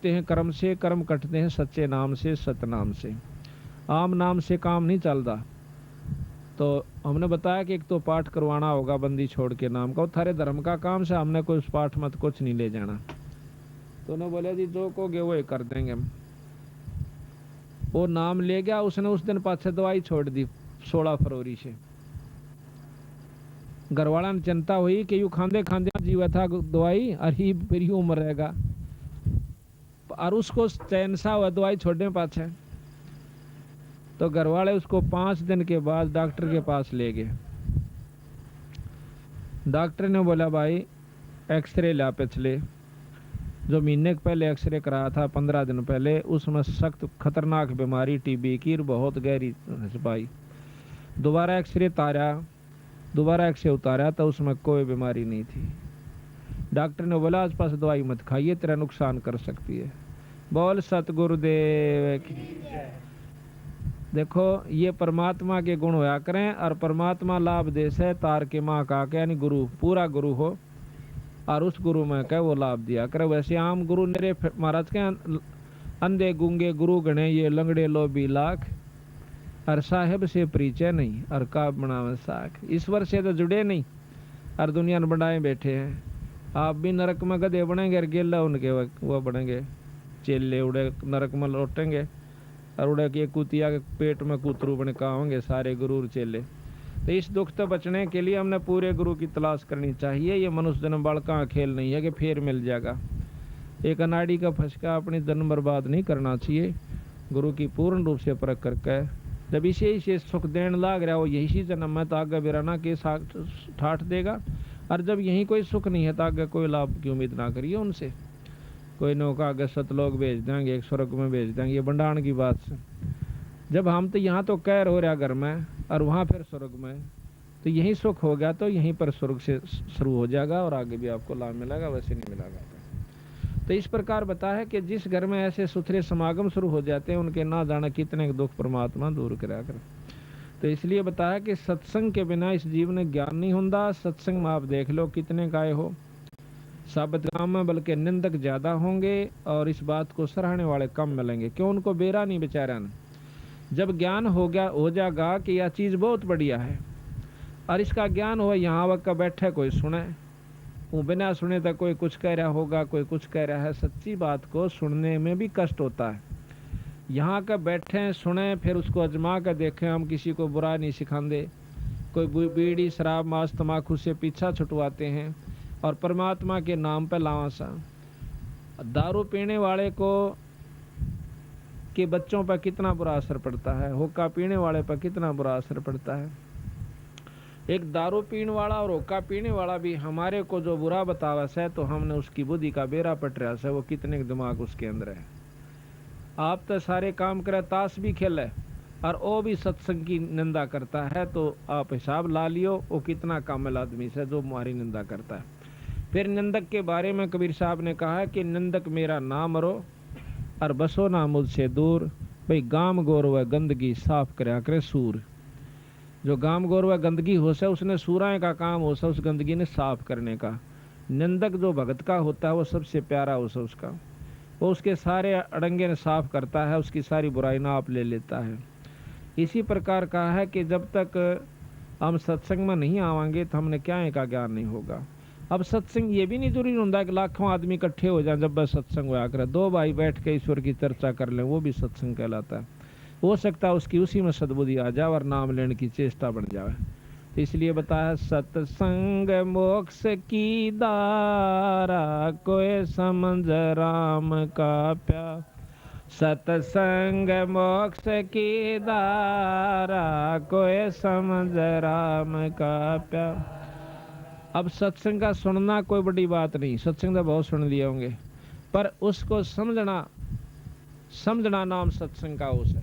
कटते हैं कर्म से, कर्म कटते हैं सच्चे नाम से, सतनाम से। आम नाम से काम नहीं चलता। तो हमने बताया कि एक तो पाठ करवाना होगा बंदी छोड़ के नाम का, वो थारे धर्म का काम से, हमने कोई उस पाठ मत कुछ नहीं ले जाना। तो उन्होंने बोले जी जो कहोगे वो ही कर देंगे हम। वो नाम ले गया, उसने उस दिन पाछे दवाई छोड़ दी 16 फरवरी से। घरवाला ने चिंता हुई कि यू खांदे खांदे जीवा था दवाई, अरे फिर यूं मर रहेगा। और उसको चैन सा हुआ दवाई छोड़ने पाछे। तो घरवाले उसको 5 दिन के बाद डॉक्टर के पास ले गए। डॉक्टर ने बोला भाई एक्सरे ला पिछले जो महीने पहले एक्सरे कराया था 15 दिन पहले, उसमें सख्त खतरनाक बीमारी टीबी की बहुत गहरी पाई। दोबारा एक्सरे तारा, दोबारा एक्सरे उतारा तो उसमें कोई बीमारी नहीं थी। डॉक्टर ने बोला आस पास दवाई मत खाइए, तेरा नुकसान कर सकती है। बोल सतगुरुदेव की। देखो ये परमात्मा के गुण होया करें, और परमात्मा लाभ दे से तार के माँ का के यानी गुरु, पूरा गुरु हो और उस गुरु में कह वो लाभ दिया करे। वैसे आम गुरु मेरे महाराज के अंधे गूंगे गुरु गणे ये लंगड़े लोभी लाख, और साहेब से परिचय नहीं और का बनावे साख। ईश्वर से तो जुड़े नहीं और दुनिया में बनाए बैठे हैं। आप भी नरक में गधे बनेंगे और गेला उनके वो बनेंगे चेले, उड़े नरक में लौटेंगे और उड़े के कुतिया के पेट में कुतरू बन का होंगे सारे गुरु चेले। तो इस दुख से बचने के लिए हमने पूरे गुरु की तलाश करनी चाहिए। ये मनुष्य जन्म बड़का खेल नहीं है कि फिर मिल जाएगा। एक अनाड़ी का फंसका अपनी जन्म बर्बाद नहीं करना चाहिए। गुरु की पूर्ण रूप से परख करके जब इसे सुख देने लाग रहा हो यही जन्म में, तो आगे बिराना के ठाठ देगा। और जब यही कोई सुख नहीं है तो आगे कोई लाभ की उम्मीद ना करिए उनसे। कोई नौका आगे सतलोक भेज देंगे, एक स्वर्ग में भेज देंगे, ये भंडारण की बात से। जब हम तो यहाँ तो कैर हो रहा घर में और वहाँ फिर स्वर्ग में, तो यही सुख हो गया तो यहीं पर स्वर्ग से शुरू हो जाएगा और आगे भी आपको लाभ मिलेगा, वैसे नहीं मिलेगा। तो इस प्रकार बताया है कि जिस घर में ऐसे सुथरे समागम शुरू हो जाते हैं उनके ना जाने कितने दुख परमात्मा दूर करा कर। तो इसलिए बताया कि सत्संग के बिना इस जीवन में ज्ञान नहीं होता। सत्संग में आप देख लो कितने गाय हो साबित काम में, बल्कि निंदक ज्यादा होंगे और इस बात को सराहने वाले कम मिलेंगे। क्यों? उनको बेरा नहीं बेचारा न। जब ज्ञान हो जाएगा कि यह चीज बहुत बढ़िया है और इसका ज्ञान हो, यहाँ वक्त बैठे कोई सुने, वो बिना सुने तक कोई कुछ कह रहा होगा, कोई कुछ कह रहा है। सच्ची बात को सुनने में भी कष्ट होता है। यहाँ का बैठे सुने फिर उसको अजमा कर देखें। हम किसी को बुरा नहीं सिखाते। कोई बीड़ी शराब मांस तमाकू से पीछा छुटवाते हैं और परमात्मा के नाम पर लावासा। दारू पीने वाले को के बच्चों पर कितना बुरा असर पड़ता है, हुक्का पीने वाले पर कितना बुरा असर पड़ता है। एक दारू पीने वाला और हुक्का पीने वाला भी हमारे को जो बुरा बतावा है तो हमने उसकी बुद्धि का बेड़ा पट रहा है, वो कितने दिमाग उसके अंदर है। आप तो सारे काम करे, ताश भी खेले और वो भी सत्संग की निंदा करता है, तो आप हिसाब ला लियो वो कितना कामिल आदमी से जो हमारी निंदा करता है। फिर निंदक के बारे में कबीर साहब ने कहा कि निंदक मेरा नाम रो और बसो ना मुझसे दूर। भाई गाम गोर व गंदगी साफ करया करे सूर। जो गाम गोर व गंदगी हो से उसने सूराए का काम हो से उस गंदगी ने साफ करने का। निंदक जो भगत का होता है वो सबसे प्यारा हो से उसका, वो उसके सारे अड़ंगे ने साफ करता है, उसकी सारी बुराई ना आप ले लेता है। इसी प्रकार कहा है कि जब तक हम सत्संग में नहीं आवांगे तो हमने क्या का ज्ञान नहीं होगा। अब सत्संग ये भी नहीं जरूरी होता कि लाखों आदमी इकट्ठे हो जाए जब बस सत्संग हुआ करे। दो भाई बैठ के ईश्वर की चर्चा कर लें वो भी सत्संग कहलाता है। हो सकता है उसकी उसी में सद्बुद्धि आ जाए और नाम लेने की चेष्टा बन जाए। तो इसलिए बताया सत्संग मोक्ष की दारा कोई समझ राम का प्यार। सत्संग मोक्ष की दारा कोई समझ राम का प्यार। अब सत्संग का सुनना कोई बड़ी बात नहीं, सत्संग तो बहुत सुन लिए होंगे, पर उसको समझना नाम सत्संग का उस है।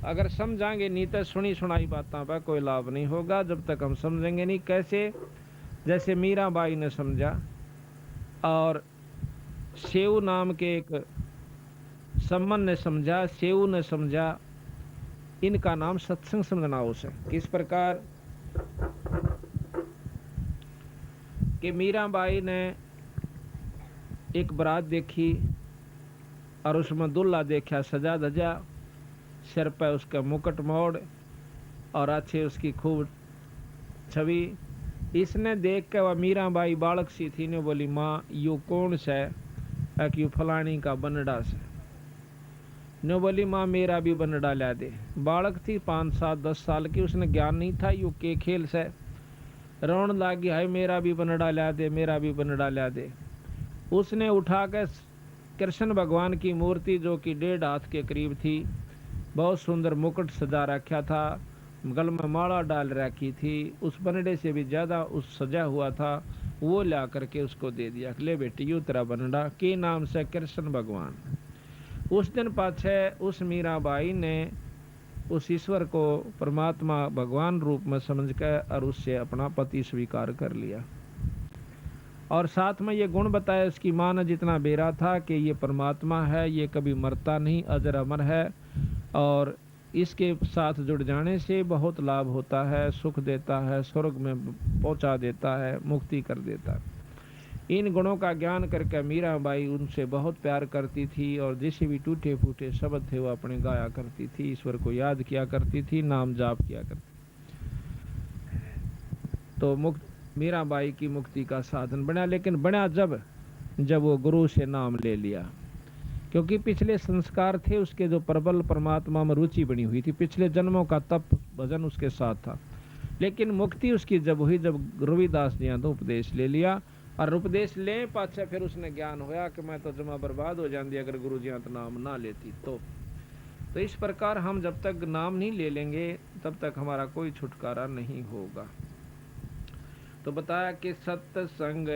अगर समझाएंगे नहीं तो सुनी सुनाई बातों पर कोई लाभ नहीं होगा जब तक हम समझेंगे नहीं। कैसे? जैसे मीराबाई ने समझा और सेऊ नाम के एक सम्मन ने समझा, सेऊ ने समझा, इनका नाम सत्संग समझना उस है। किस प्रकार कि मीराबाई ने एक बारात देखी और उसमें दुल्ला देखा सजा धजा, सिर पर उसका मुकुट मोड़ और अच्छी उसकी खूब छवि। इसने देख के वह मीराबाई बालक सी थी ने बोली, माँ यू कौन से? यू फलानी का बनड़ा से। ने बोली, माँ मेरा भी बनड़ा ला दे। बालक थी 5, 7, 10 साल की, उसने ज्ञान नहीं था यू के खेल से। रोन लागी, हाय मेरा भी बनड़ा ला दे, मेरा भी बनड़ा ला दे। उसने उठा कर कृष्ण भगवान की मूर्ति जो कि 1.5 हाथ के करीब थी, बहुत सुंदर मुकुट सजा रखा था, गल में माला डाल रखी थी, उस बनड़े से भी ज्यादा उस सजा हुआ था, वो ला करके उसको दे दिया। ले बेटी यू तेरा बनड़ा, के नाम से कृष्ण भगवान। उस दिन पाछे उस मीराबाई ने उस ईश्वर को परमात्मा भगवान रूप में समझ कर और उससे अपना पति स्वीकार कर लिया। और साथ में ये गुण बताया इसकी माँ ने, जितना बेरा था कि ये परमात्मा है, ये कभी मरता नहीं, अजर अमर है, और इसके साथ जुड़ जाने से बहुत लाभ होता है, सुख देता है, स्वर्ग में पहुंचा देता है, मुक्ति कर देता है। इन गुणों का ज्ञान करके मीराबाई उनसे बहुत प्यार करती थी, और जैसे भी टूटे फूटे शब्द थे वो अपने गाया करती थी, ईश्वर को याद किया करती थी, नाम जाप किया करती। तो मीराबाई की मुक्ति का साधन बना, लेकिन बना जब वो गुरु से नाम ले लिया, क्योंकि पिछले संस्कार थे उसके जो प्रबल, परमात्मा में रुचि बनी हुई थी, पिछले जन्मों का तप भजन उसके साथ था। लेकिन मुक्ति उसकी जब हुई जब रविदास जी ने तो उपदेश ले लिया, और उपदेश ले पाछे फिर उसने ज्ञान होया कि मैं तो जमा बर्बाद हो जाती अगर गुरु जी तो नाम ना लेती। तो इस प्रकार हम जब तक नाम नहीं ले लेंगे तब तक हमारा कोई छुटकारा नहीं होगा। तो बताया कि सत्संग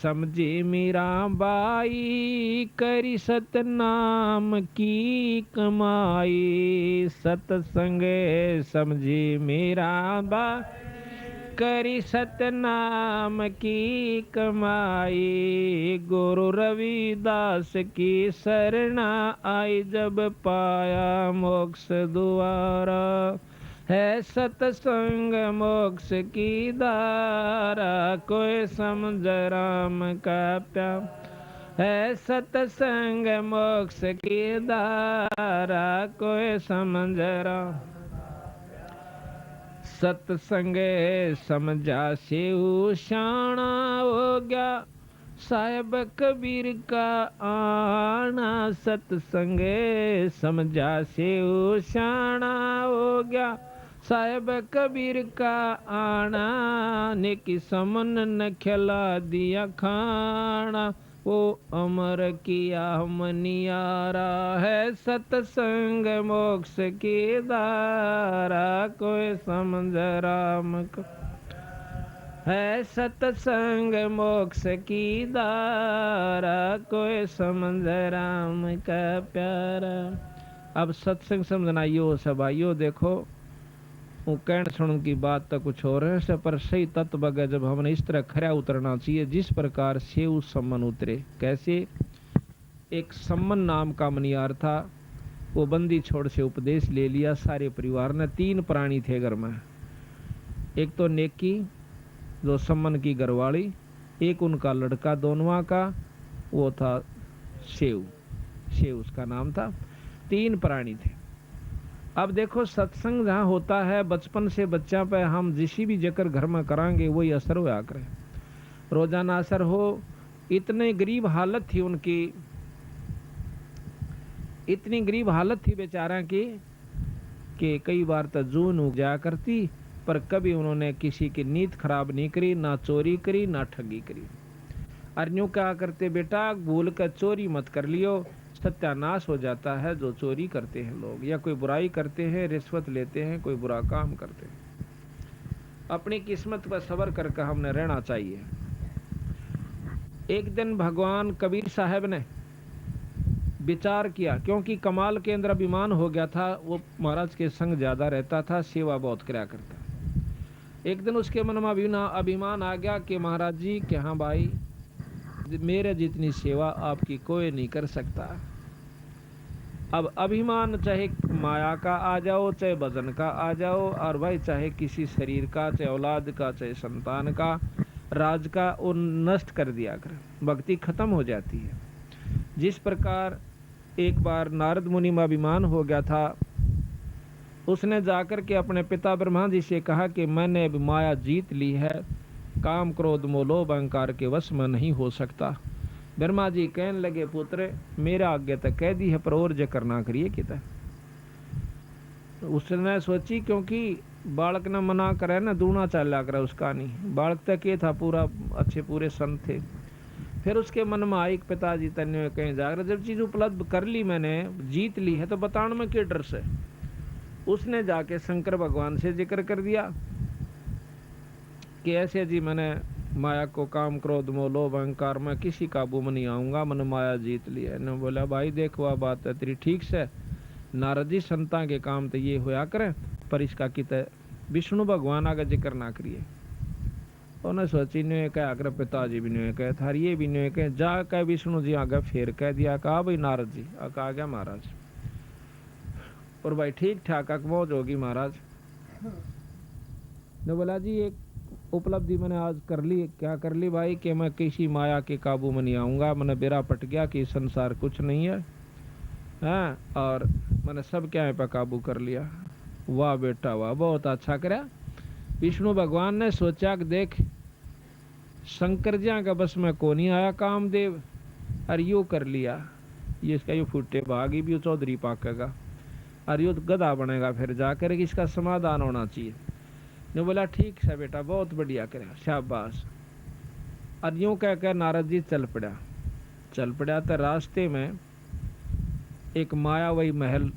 समझी मीराबाई, करी सतनाम की कमाई। सत्संग समझी मीराबाई, करी सतनाम की कमाई। गुरु रविदास की शरणा आई, जब पाया मोक्ष द्वारा। है सतसंग मोक्ष की धारा, कोई समझ राम का प्यार। है सतसंग मोक्ष की धारा, कोई समझ राम। सतसंग समझा से शाना हो गया, साहेब कबीर का आना। सतसंग समझा से शाना हो गया, साहेब कबीर का आना। नेकी समन न खिला दिया खाना, वो अमर किया मनियारा। है सतसंग मोक्ष की धारा, कोई समझ राम को। है सतसंग मोक्ष की धारा, कोई समझ राम का प्यारा। अब सत्संग समझना यो सब आइयो, देखो वो कहण सुन की बात तो कुछ और है, पर सही तत्व बगे जब हमने इस तरह खरा उतरना चाहिए जिस प्रकार से उस सम्मन उतरे। कैसे? एक सम्मन नाम का मनियार था, वो बंदी छोड़ से उपदेश ले लिया सारे परिवार ने। 3 प्राणी थे घर में, एक तो नेकी जो सम्मन की घरवाली, एक उनका लड़का दोनवा का, वो था शेव उसका नाम था। 3 प्राणी थे। अब देखो सत्संग जहाँ होता है बचपन से बच्चा पे हम जिस भी जकर घर में करांगे वही असर होया करे, रोजाना असर हो। इतने गरीब हालत थी उनकी, इतनी गरीब हालत थी बेचारा की कि कई बार तो जून उग जाया करती, पर कभी उन्होंने किसी की नीयत खराब नहीं करी, ना चोरी करी ना ठगी करी। और यूं क्या करते, बेटा भूल कर चोरी मत कर लियो, सत्यानाश हो जाता है जो चोरी करते हैं लोग, या कोई बुराई करते हैं, रिश्वत लेते हैं, कोई बुरा काम करते हैं। अपनी किस्मत पर सब्र करके हमने रहना चाहिए। एक दिन भगवान कबीर साहब ने विचार किया, क्योंकि कमाल के अंदर अभिमान हो गया था, वो महाराज के संग ज्यादा रहता था, सेवा बहुत किया करता। एक दिन उसके मन में अभिमान आ गया कि महाराज जी कि हाँ भाई, मेरे जितनी सेवा आपकी कोई नहीं कर सकता। अब अभिमान चाहे माया का आ जाओ, चाहे वजन का आ जाओ, और भाई चाहे किसी शरीर का, चाहे औलाद का, चाहे संतान का, राज का, वो नष्ट कर दिया कर, भक्ति खत्म हो जाती है। जिस प्रकार एक बार नारद मुनि में अभिमान हो गया था। उसने जाकर के अपने पिता ब्रह्मा जी से कहा कि मैंने अब माया जीत ली है, काम क्रोध मोह लोभ अहंकार के वश में नहीं हो सकता। ब्रह्मा जी कहने लगे पुत्र मेरा आगे तक कह दी है पर और जे करना करिए किता। उसने सोची क्योंकि बालक ने मना करे ना दूना चला करे उसका नहीं, बालक तक ये था पूरा अच्छे पूरे संत थे। फिर उसके मन में आई पिताजी तन्य कहीं जाकर जब चीज उपलब्ध कर ली मैंने जीत ली है तो बताने में क्या डर से। उसने जाके शंकर भगवान से जिक्र कर दिया कि ऐसे जी मैंने माया को काम क्रोध मोह लोभ अहंकार में किसी काबू में नहीं आऊंगा, मैंने माया जीत लिया। ने बोला भाई देख वह बात है तेरी ठीक से, नारद जी संता के काम तो ये होया करे पर इसका कित विष्णु भगवान आगे जिक्र ना करिए। उन्हें सोची ने कह अगर पिताजी भी ने कहे थार ये भी ने कहे जा कह विष्णु जी आगे फिर कह दिया कहा भाई नारद जी आ गया महाराज। और भाई ठीक ठाक मौज होगी महाराज ने बोला जी एक उपलब्धि मैंने आज कर ली। क्या कर ली भाई कि मैं किसी माया के काबू में नहीं आऊंगा, मैंने बेरा पट गया कि संसार कुछ नहीं है, हाँ, और मैंने सब क्या पे काबू कर लिया। वाह बेटा वाह बहुत अच्छा करा। विष्णु भगवान ने सोचा कि देख शंकर जी का बस में को नहीं आया कामदेव और यू कर लिया, ये इसका यू फूटे भागी भी चौधरी पाकेगा और यू गधा बनेगा फिर जाकर इसका समाधान होना चाहिए। ने बोला ठीक है बेटा बहुत बढ़िया करा शाबाश। और यूं कह कर नारद जी चल पड़ा तो रास्ते में एक मायावी महल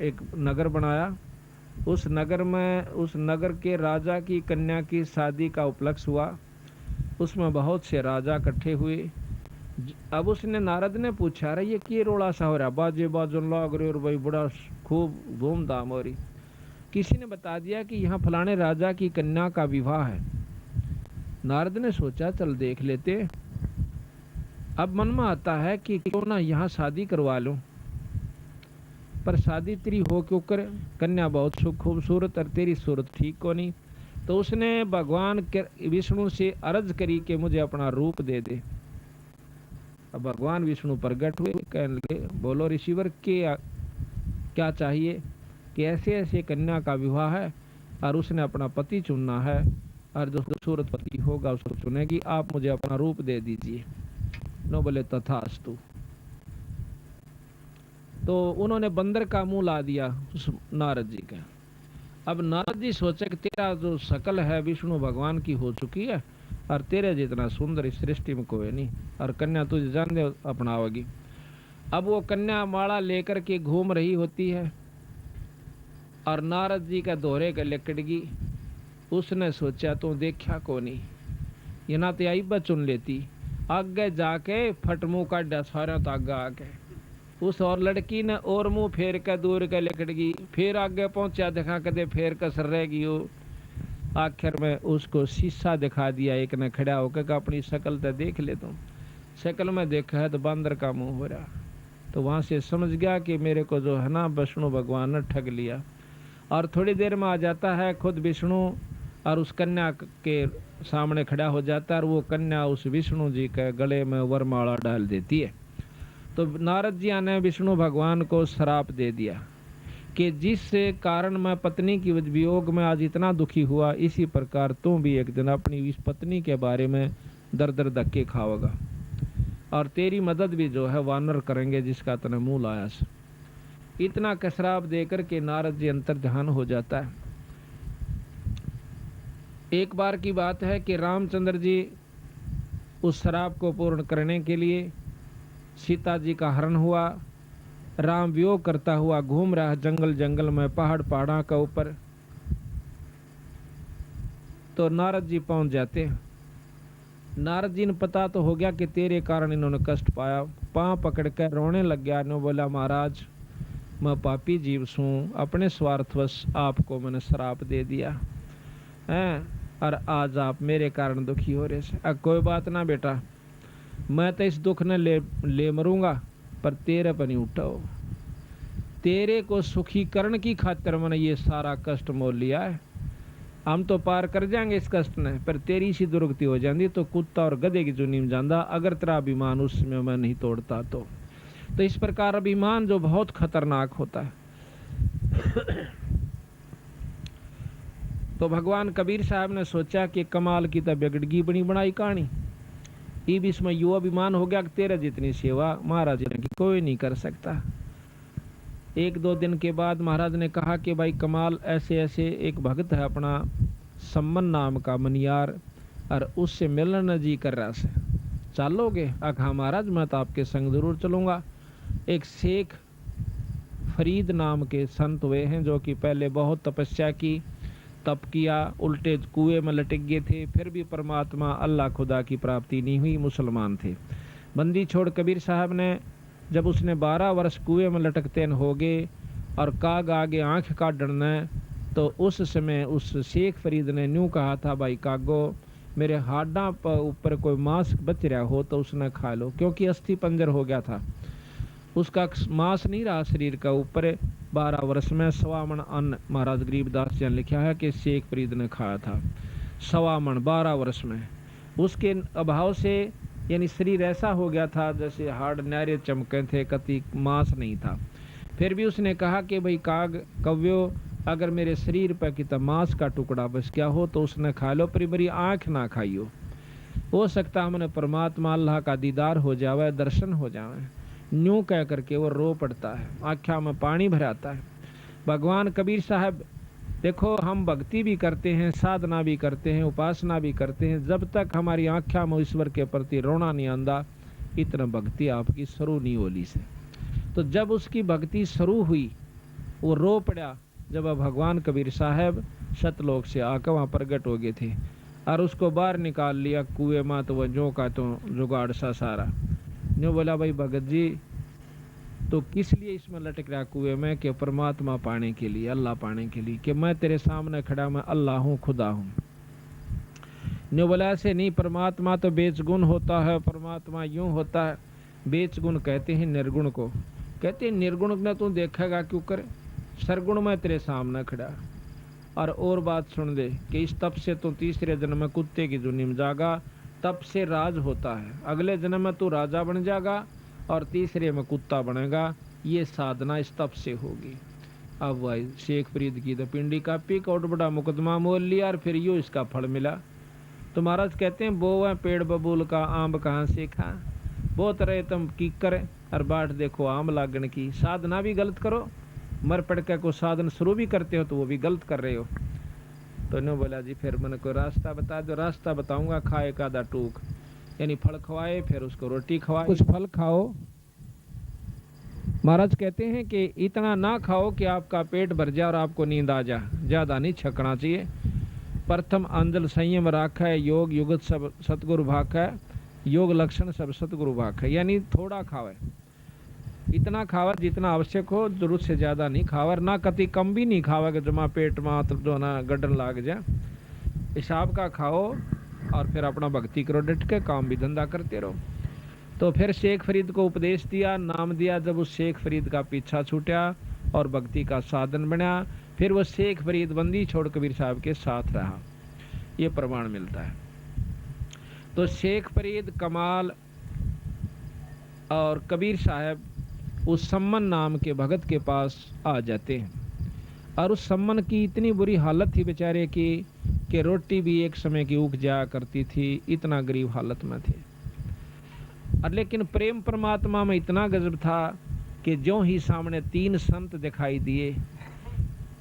एक नगर बनाया। उस नगर के राजा की कन्या की शादी का उपलक्ष्य हुआ। उसमें बहुत से राजा इकट्ठे हुए। अब उसने नारद ने पूछा रहा ये क्या रोड़ा सा हो रहा, बाजे बाजन लाग रहे और भाई बड़ा खूब धूमधाम हो रही। किसी ने बता दिया कि यहाँ फलाने राजा की कन्या का विवाह है। नारद ने सोचा चल देख लेते। अब मन में आता है कि क्यों ना यहाँ शादी करवा लूं, पर शादी तेरी हो क्यों करे, कन्या बहुत खूबसूरत और तेरी सूरत ठीक को नहीं। तो उसने भगवान विष्णु से अर्ज करी कि मुझे अपना रूप दे दे। अब भगवान विष्णु प्रकट हुए, कहने लगे बोलो ऋषिवर क्या चाहिए कि ऐसे ऐसे कन्या का विवाह है और उसने अपना पति चुनना है और जो खूबसूरत पति होगा उसको चुनेगी, आप मुझे अपना रूप दे दीजिए। नो बोले तथास्तु। तो उन्होंने बंदर का मुंह ला दिया उस नारद जी का। अब नारद जी सोचे कि तेरा जो शकल है विष्णु भगवान की हो चुकी है और तेरे जितना सुंदर इस सृष्टि में कोई नहीं, और कन्या तुझे जान दे अपनाओगी। अब वो कन्या माला लेकर के घूम रही होती है और नारद जी का दोहरे का लकड़गी। उसने सोचा तो देखा को नहीं, ये ना तो आई चुन लेती। आगे जाके फट मुंह का सारा तो आगे आके उस और लड़की ने और मुंह फेर कर दूर के लिकड़गी, फिर आगे पहुंचा दिखा कदे फेर कसर रहेगी वो। आखिर में उसको शीशा दिखा दिया एक ने खड़ा होकर अपनी शक्ल तो देख ले तुम, शक्ल में देखा है तो बंदर का मुंह हो रहा। तो वहां से समझ गया कि मेरे को जो है ना विष्णु भगवान ने ठग लिया। और थोड़ी देर में आ जाता है खुद विष्णु और उस कन्या के सामने खड़ा हो जाता है और वो कन्या उस विष्णु जी के गले में वरमाला डाल देती है। तो नारद जी ने विष्णु भगवान को श्राप दे दिया कि जिस कारण मैं पत्नी की वियोग में आज इतना दुखी हुआ, इसी प्रकार तुम भी एक दिन अपनी इस पत्नी के बारे में दर दर धक्के खाओगा और तेरी मदद भी जो है वानर करेंगे जिसका तने मुंह लाया। इतना का श्राप देकर के नारद जी अंतर्ध्यान हो जाता है। एक बार की बात है कि रामचंद्र जी उस श्राप को पूर्ण करने के लिए सीता जी का हरण हुआ। राम वियोग करता हुआ घूम रहा है जंगल जंगल में, पहाड़ा का ऊपर। तो नारद जी पहुंच जाते हैं। नारद जी ने पता तो हो गया कि तेरे कारण इन्होंने कष्ट पाया। पांव पकड़ कर रोने लग गया। ने बोला महाराज मैं पापी जीव सूं, अपने स्वार्थवश आपको मैंने श्राप दे दिया है और आज आप मेरे कारण दुखी हो रहे से। कोई बात ना बेटा, मैं तो इस दुख ने ले मरूंगा पर तेरे पर नहीं उठाओ। तेरे को सुखीकरण की खातिर मैंने ये सारा कष्ट मोल लिया है। हम तो पार कर जाएंगे इस कष्ट ने, पर तेरी सी दुर्गति हो जाती तो कुत्ता और गधे की चुनी में जाता अगर तेरा अभिमान उसमें मैं नहीं तोड़ता। तो तो इस प्रकार अभिमान जो बहुत खतरनाक होता है। तो भगवान कबीर साहब ने सोचा कि कमाल की तब बिगड़गी बनी बनाई कहानी। ई भी इसमें यो अभिमान हो गया कि तेरे जितनी सेवा महाराज ने की कोई नहीं कर सकता। एक दो दिन के बाद महाराज ने कहा कि भाई कमाल, ऐसे ऐसे एक भक्त है अपना सम्मन नाम का मनियार, और उससे मिलना जी कर रहा से, चलोगे? हाँ महाराज, मैं तो आपके संग जरूर चलूंगा। एक शेख फरीद नाम के संत हुए हैं जो कि पहले बहुत तपस्या की, तप किया, उल्टे कुएं में लटक गए थे, फिर भी परमात्मा अल्लाह खुदा की प्राप्ति नहीं हुई, मुसलमान थे। बंदी छोड़ कबीर साहब ने, जब उसने 12 वर्ष कुएं में लटकते हो गए और काग आगे आंख का डरना, तो उस समय उस शेख फरीद ने न्यू कहा था, भाई कागो, मेरे हाडा पर ऊपर कोई मांस बच रहा हो तो उसने खा लो, क्योंकि अस्थि पंजर हो गया था, उसका मांस नहीं रहा शरीर का ऊपर। 12 वर्ष में 1.25 मन अन्न, महाराज गरीबदास जी ने लिखा है कि शेख फरीद ने खाया था 1.25 मन 12 वर्ष में। उसके अभाव से यानी शरीर ऐसा हो गया था जैसे हाड़ नारे चमके थे, कति मांस नहीं था। फिर भी उसने कहा कि भाई काग कव्यो, अगर मेरे शरीर पर कितना मांस का टुकड़ा बच गया हो तो उसने खा लो, पर मेरी आँख ना खाइयो, हो सकता हमने परमात्मा अल्लाह का दीदार हो जावे, दर्शन हो जावे। न्यू कह करके वो रो पड़ता है, आँखों में पानी भराता है। भगवान कबीर साहब, देखो हम भक्ति भी करते हैं, साधना भी करते हैं, उपासना भी करते हैं, जब तक हमारी आँखों में ईश्वर के प्रति रोना नहीं आंदा, इतना भक्ति आपकी शुरू नहीं होली से। तो जब उसकी भक्ति शुरू हुई, वो रो पड़ा, जब भगवान कबीर साहब सतलोक से आकर वहाँ प्रगट हो गए थे और उसको बाहर निकाल लिया कुएं में, तो वह जो का तो जुगाड़ सा सारा जो बोला, भाई भगत जी तो किस लिए इसमें लटक रहा कुएं में? कि परमात्मा पाने के लिए, अल्लाह पाने के लिए, कि मैं तेरे सामने खड़ा, मैं अल्लाह हूँ, खुदा हूँ। न्यू बोला ऐसे नहीं, परमात्मा तो बेचगुण होता है, परमात्मा यूं होता है। बेचगुण कहते हैं निर्गुण को, कहते हैं निर्गुण ने तू देखेगा क्यों करे, सरगुण में तेरे सामने खड़ा। और बात सुन दे कि इस तप से तो तीसरे जन्म में कुत्ते की जुनी में जागा, तप से राज होता है, अगले जन्म में तू राजा बन जाएगा और तीसरे में कुत्ता बनेगा। ये साधना इस तप से होगी। अब भाई शेख फरीद की तो पिंडी कापी, कोट बड़ा मुकदमा मोल लिया और फिर यूँ इसका फल मिला। तो महाराज कहते हैं, बो है पेड़ बबूल का, आम कहाँ से खा, बहुत रहे तुम की करे और बाट देखो आम लागन की। साधना भी गलत करो, मर पड़ के को साधन शुरू भी करते हो तो वो भी गलत कर रहे हो। तो ने बोला जी फिर मैंने कोई रास्ता बता दो। रास्ता बताऊंगा, खाए का दा टूक, यानी फल खवाए, फिर उसको रोटी खवाए, कुछ फल खाओ। महाराज कहते हैं कि इतना ना खाओ कि आपका पेट भर जाए और आपको नींद आ जाए, ज्यादा नहीं छकना चाहिए। प्रथम अंजल संयम राख है, योग युगत सब सतगुरु भाख है, योग लक्षण सब सतगुरु भाख है, यानी थोड़ा खावे, इतना खावा जितना आवश्यक हो, जरूरत से ज्यादा नहीं खावा, ना कति कम भी नहीं खावा कि जमा पेट में जो ना गड्ढन लाग जाए। हिसाब का खाओ और फिर अपना भक्ति करो, डट के काम भी धंधा करते रहो। तो फिर शेख फरीद को उपदेश दिया, नाम दिया। जब उस शेख फरीद का पीछा छूटा और भक्ति का साधन बना, फिर वो शेख फरीद बंदी छोड़ कबीर साहब के साथ रहा, ये प्रमाण मिलता है। तो शेख फरीद, कमाल और कबीर साहब उस सम्मन नाम के भगत के पास आ जाते हैं। और उस सम्मन की इतनी बुरी हालत थी बेचारे की कि रोटी भी एक समय की उग जाया करती थी, इतना गरीब हालत में थे। और लेकिन प्रेम परमात्मा में इतना गजब था कि जो ही सामने 3 संत दिखाई दिए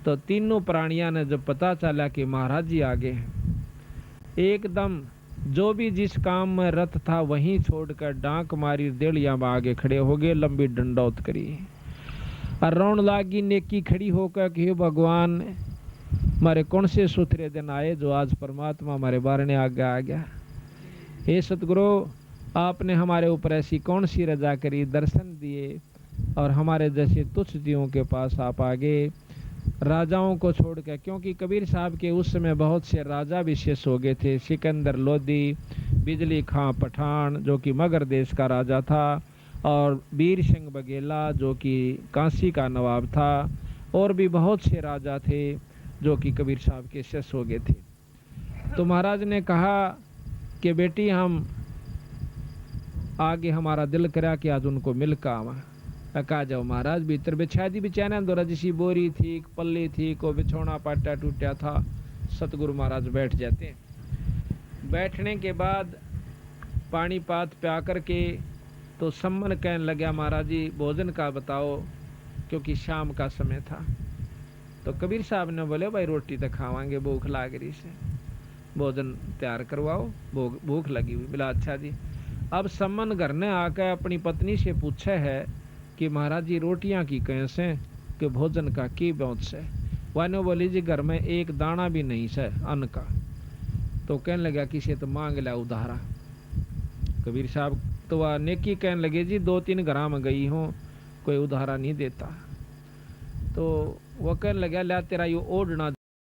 तो तीनों प्राणियों ने जब पता चला कि महाराज जी आगे हैं, एकदम जो भी जिस काम में रत था वहीं छोड़कर डांक मारी, देड़िया में आगे खड़े हो गए, लंबी डंडौत करी और रोन लागी नेकी खड़ी होकर कि भगवान मारे कौन से सुथरे दिन आए जो आज परमात्मा हमारे बारने आगे आ गया। हे सतगुरु, आपने हमारे ऊपर ऐसी कौन सी रजा करी, दर्शन दिए और हमारे जैसे तुच्छ जीवों के पास आप आगे, राजाओं को छोड़ के। क्योंकि कबीर साहब के उस समय बहुत से राजा विशेष हो गए थे, सिकंदर लोधी, बिजली खां पठान जो कि मगर देश का राजा था, और वीर सिंह बघेला जो कि काशी का नवाब था, और भी बहुत से राजा थे जो कि कबीर साहब के शिष्य हो गए थे। तो महाराज ने कहा कि बेटी हम आगे, हमारा दिल करा कि आज उनको मिल कर आवा। कहा जाओ महाराज भीतर बिछा दी बिछाना दो रजसी बोरी थी पल्ली थी को बिछोना पाटा टूटा था। सतगुरु महाराज बैठ जाते हैं। बैठने के बाद पानी पात प्या करके तो सम्मन कहने लगा महाराज जी भोजन का बताओ, क्योंकि शाम का समय था। तो कबीर साहब ने बोले भाई रोटी तो खावांगे, भूख लाग रही से, भोजन तैयार करवाओ, भूख लगी हुई। बोला अच्छा जी। अब सम्मन घर ने आकर अपनी पत्नी से पूछा है कि महाराज जी रोटियां की कैसे कि भोजन का की बहुत से। वानो बोली जी घर में एक दाना भी नहीं से अन्न का। तो कहने लगा किसी तो मांग लिया उधारा। कबीर साहब तो वह नेकी कहने लगे जी 2-3 घर में गई हूँ, कोई उधारा नहीं देता। तो वह कहने लगा ला तेरा यो ओढ़ना